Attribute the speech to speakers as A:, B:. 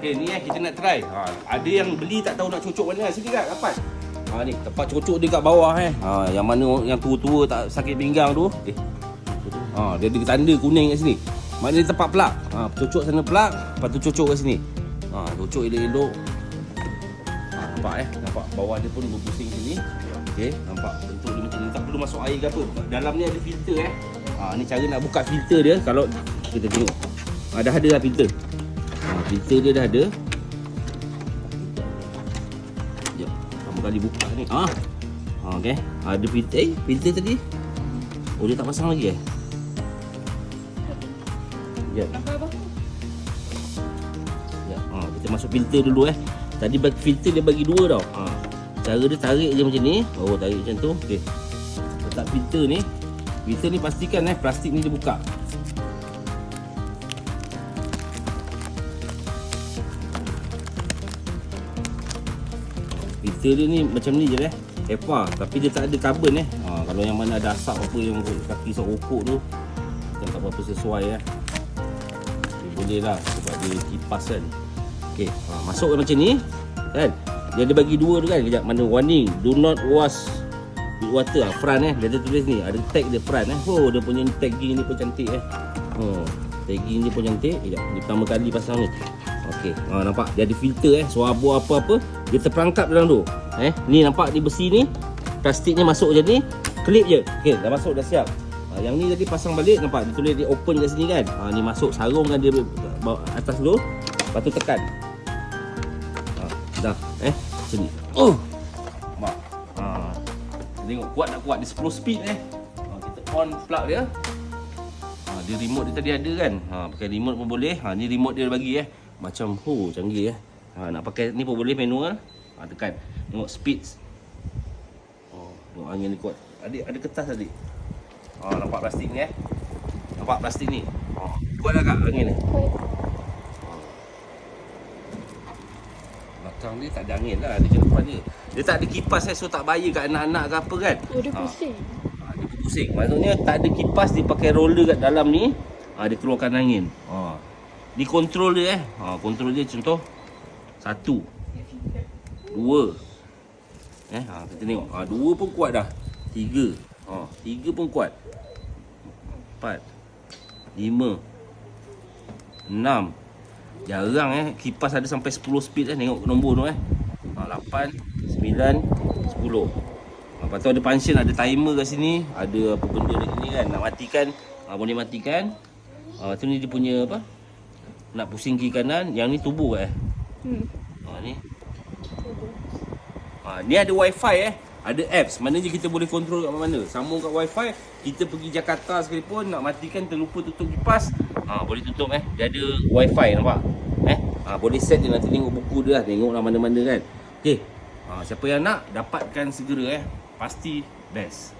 A: Okey, ni kita nak try. Ada yang beli tak tahu nak cocok mana. Sini kat dapat. Ni tempat cocok dia kat bawah yang mana yang tua-tua tak sakit pinggang tu. Dia ada tanda kuning kat sini. Maknanya dia tempat plug. Cocok sana plug, lepas tu cocok kat sini. Cocok elok-elok. Nampak nampak bawah dia pun berpusing sini. Okey, nampak bentuk dia macam ni. Tak perlu masuk air ke apa. Dalam ni ada filter ni cara nak buka filter dia. Kalau kita tengok. Dah ada dah filter. Filter dia dah ada. Jap, pertama kali buka ni. Okey, ada filter. Filter tadi. Oh, dia tak pasang lagi Jap. Jap. Kita masuk filter dulu Tadi bagi filter dia bagi dua tau. Cara dia tarik je macam ni. Oh, tarik macam tu. Okey. Letak filter ni. Filter ni pastikan plastik ni dia buka. Filter dia ni macam ni je HEPA, tapi dia tak ada karbon kalau yang mana ada asap apa yang kaki sok rokok tu kan tak berapa sesuai boleh lah sebab dia kipas kan. Okey, masukkan macam ni kan. Dia ada bagi dua tu kan. Kejap, mana warning, do not wash with water front dia ada tulis ni, ada tag dia front Oh, dia punya tagging ni pun cantik tagging dia pun cantik. Kejap, ni pertama kali pasang ni. Okey, nampak dia ada filter so abu apa-apa dia terperangkap dalam tu. Ni nampak ni besi ni, plastiknya masuk je ni, klip je. Okey, dah masuk dah siap. Yang ni tadi pasang balik, nampak dia tulis dia open kat sini kan. Ni masuk, sarungkan dia atas dulu, lepas tu tekan. Dah, sini. Nampak. Tengok kuat tak kuat, dia 10 speed kita on plug dia. Dia remote dia tadi ada kan. Pakai remote pun boleh. Ni remote dia bagi macam canggih nak pakai ni pun boleh manual. Tekan. Tengok speed. Tengok angin ni kuat. Ada kertas tadi. Nampak plastik ni Nampak plastik ni. Kuat tak angin ni? Belakang ni tak ada angin lah. Dia depan dia. Dia tak ada kipas so tak bahaya kat anak-anak ke apa kan.
B: Dia pusing.
A: Dia pusing. Maksudnya tak ada kipas, dia pakai roller kat dalam ni. Dia keluarkan angin. Ni kontrol dia kontrol dia contoh 1 2 kita tengok 2 pun kuat dah. 3 3 pun kuat. 4 5 6 jarang kipas ada sampai 10 speed tengok nombor tu 8 9 10. Lepas tu ada function, ada timer kat sini, ada apa benda dekat ni kan, nak matikan boleh matikan. Tu ni dia punya apa, nak pusing kiri kanan. Yang ni tubuh ni ni ada wifi ada apps, maknanya kita boleh kontrol kat mana. Sambung kat wifi, kita pergi Jakarta sekalipun nak matikan terlupa tutup kipas, boleh tutup dia ada wifi, nampak boleh set dia, nanti tengok buku dia tengoklah mana-mana kan. Okey, siapa yang nak dapatkan segera pasti best.